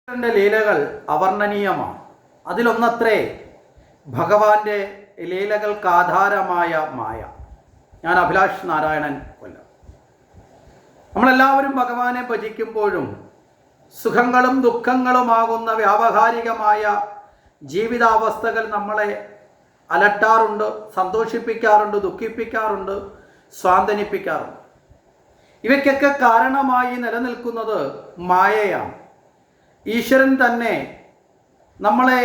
ഈശ്വരൻ്റെ ലീലകൾ അവർണ്ണനീയമാണ്. അതിലൊന്നത്രേ ഭഗവാന്റെ ലീലകൾക്ക് ആധാരമായ മായ. ഞാൻ അഭിലാഷ് നാരായണൻ കൊല്ലം. നമ്മളെല്ലാവരും ഭഗവാനെ ഭജിക്കുമ്പോഴും സുഖങ്ങളും ദുഃഖങ്ങളുമാകുന്ന വ്യാവഹാരികമായ ജീവിതാവസ്ഥകൾ നമ്മളെ അലട്ടാറുണ്ട്, സന്തോഷിപ്പിക്കാറുണ്ട്, ദുഃഖിപ്പിക്കാറുണ്ട്, സ്വാന്തനിപ്പിക്കാറുണ്ട്. ഇവയ്ക്കൊക്കെ കാരണമായി നിലനിൽക്കുന്നത് മായയാണ്. ഈശ്വരൻ തന്നെ നമ്മളെ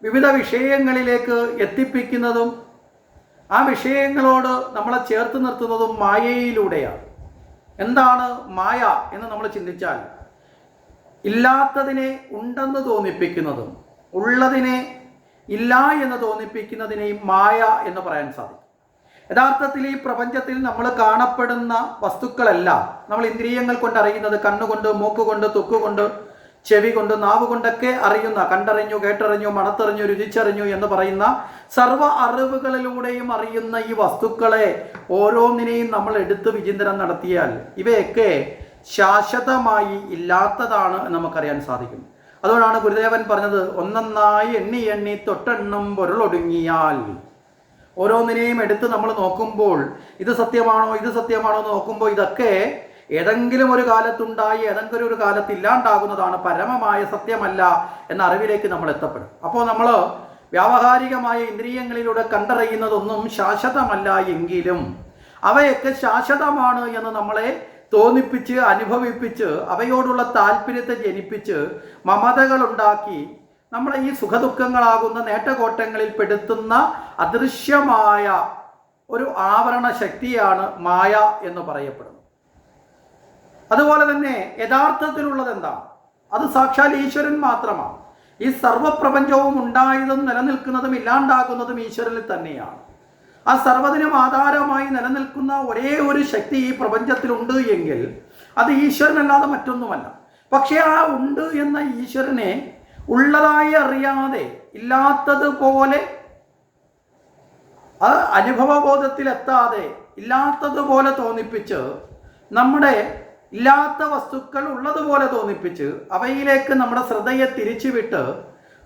വിവിധ വിഷയങ്ങളിലേക്ക് എത്തിപ്പിക്കുന്നതും ആ വിഷയങ്ങളോട് നമ്മളെ ചേർത്ത് നിർത്തുന്നതും മായയിലൂടെയാണ്. എന്താണ് മായ എന്ന് നമ്മൾ ചിന്തിച്ചാൽ, ഇല്ലാത്തതിനെ ഉണ്ടെന്ന് തോന്നിപ്പിക്കുന്നതും ഉള്ളതിനെ ഇല്ല എന്ന് തോന്നിപ്പിക്കുന്നതിനെയും മായ എന്ന് പറയാൻ സാധിക്കും. യഥാർത്ഥത്തിൽ ഈ പ്രപഞ്ചത്തിൽ നമ്മൾ കാണപ്പെടുന്ന വസ്തുക്കളെല്ലാം നമ്മൾ ഇന്ദ്രിയങ്ങൾ കൊണ്ട് അറിയുന്നത്, കണ്ണുകൊണ്ട്, മൂക്കുകൊണ്ട്, തൊക്കുകൊണ്ട്, ചെവി കൊണ്ട്, നാവ് കൊണ്ടൊക്കെ അറിയുന്ന, കണ്ടറിഞ്ഞു, കേട്ടറിഞ്ഞു, മണത്തറിഞ്ഞു, രുചിച്ചറിഞ്ഞു എന്ന് പറയുന്ന സർവ്വ അറിവുകളിലൂടെയും അറിയുന്ന ഈ വസ്തുക്കളെ ഓരോന്നിനെയും നമ്മൾ എടുത്ത് വിചിന്തനം നടത്തിയാൽ ഇവയൊക്കെ ശാശ്വതമായി ഇല്ലാത്തതാണ് എന്ന് നമുക്കറിയാൻ സാധിക്കും. അതുകൊണ്ടാണ് ഗുരുദേവൻ പറഞ്ഞത്, ഒന്നൊന്നായി എണ്ണി എണ്ണി തൊട്ടെണ്ണും പൊരുളൊടുങ്ങിയാൽ. ഓരോന്നിനെയും എടുത്ത് നമ്മൾ നോക്കുമ്പോൾ ഇത് സത്യമാണോ, ഇത് സത്യമാണോ എന്ന് നോക്കുമ്പോൾ ഇതൊക്കെ ഏതെങ്കിലും ഒരു കാലത്തുണ്ടായി ഏതെങ്കിലും ഒരു കാലത്ത് ഇല്ലാണ്ടാകുന്നതാണ്, പരമമായ സത്യമല്ല എന്ന അറിവിലേക്ക് നമ്മൾ എത്തപ്പെടും. അപ്പോൾ നമ്മൾ വ്യാവഹാരികമായ ഇന്ദ്രിയങ്ങളിലൂടെ കണ്ടറിയുന്നതൊന്നും ശാശ്വതമല്ല എങ്കിലും അവയൊക്കെ ശാശ്വതമാണ് എന്ന് നമ്മളെ തോന്നിപ്പിച്ച്, അനുഭവിപ്പിച്ച്, അവയോടുള്ള താല്പര്യത്തെ ജനിപ്പിച്ച് മമതകളുണ്ടാക്കി നമ്മളെ ഈ സുഖദുഃഖങ്ങളാകുന്ന നേട്ടകോട്ടങ്ങളിൽ പെടുത്തുന്ന അദൃശ്യമായ ഒരു ആവരണ ശക്തിയാണ് മായ എന്ന് പറയപ്പെടുന്നത്. അതുപോലെ തന്നെ യഥാർത്ഥത്തിലുള്ളത് എന്താണ്? അത് സാക്ഷാൽ ഈശ്വരൻ മാത്രമാണ്. ഈ സർവപ്രപഞ്ചവും ഉണ്ടായതും നിലനിൽക്കുന്നതും ഇല്ലാണ്ടാകുന്നതും ഈശ്വരനിൽ തന്നെയാണ്. ആ സർവ്വതിനും ആധാരമായി നിലനിൽക്കുന്ന ഒരേ ഒരു ശക്തി ഈ പ്രപഞ്ചത്തിലുണ്ട് എങ്കിൽ അത് ഈശ്വരനല്ലാതെ മറ്റൊന്നുമല്ല. പക്ഷേ ആ ഉണ്ട് എന്ന ഈശ്വരനെ ഉള്ളതായി അറിയാതെ ഇല്ലാത്തതുപോലെ, അത് അനുഭവബോധത്തിലെത്താതെ ഇല്ലാത്തതുപോലെ തോന്നിപ്പിച്ച്, നമ്മുടെ ഇല്ലാത്ത വസ്തുക്കൾ ഉള്ളതുപോലെ തോന്നിപ്പിച്ച് അവയിലേക്ക് നമ്മുടെ ശ്രദ്ധയെ തിരിച്ചുവിട്ട്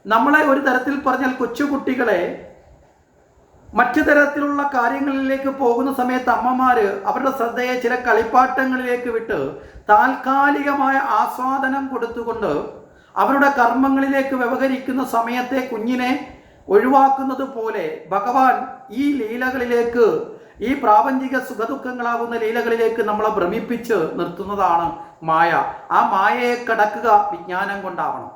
നമ്മളെ ഒരു തരത്തിൽ പറഞ്ഞാൽ കൊച്ചുകുട്ടികളെ മറ്റു തരത്തിലുള്ള കാര്യങ്ങളിലേക്ക് പോകുന്ന സമയത്ത് അമ്മമാർ അവരുടെ ശ്രദ്ധയെ ചില കളിപ്പാട്ടങ്ങളിലേക്ക് വിട്ട് താൽക്കാലികമായ ആസ്വാദനം കൊടുത്തുകൊണ്ട് അവരുടെ കർമ്മങ്ങളിലേക്ക് വ്യവഹരിക്കുന്ന സമയത്തെ കുഞ്ഞിനെ ഒഴിവാക്കുന്നത് പോലെ ഭഗവാൻ ഈ ലീലകളിലേക്ക്, ഈ പ്രാപഞ്ചിക സുഖദുഃഖങ്ങളാകുന്ന ലീലകളിലേക്ക് നമ്മളെ ഭ്രമിപ്പിച്ച് നിർത്തുന്നതാണ് മായ. ആ മായയെ കടക്കുക വിജ്ഞാനം കൊണ്ടാവണം.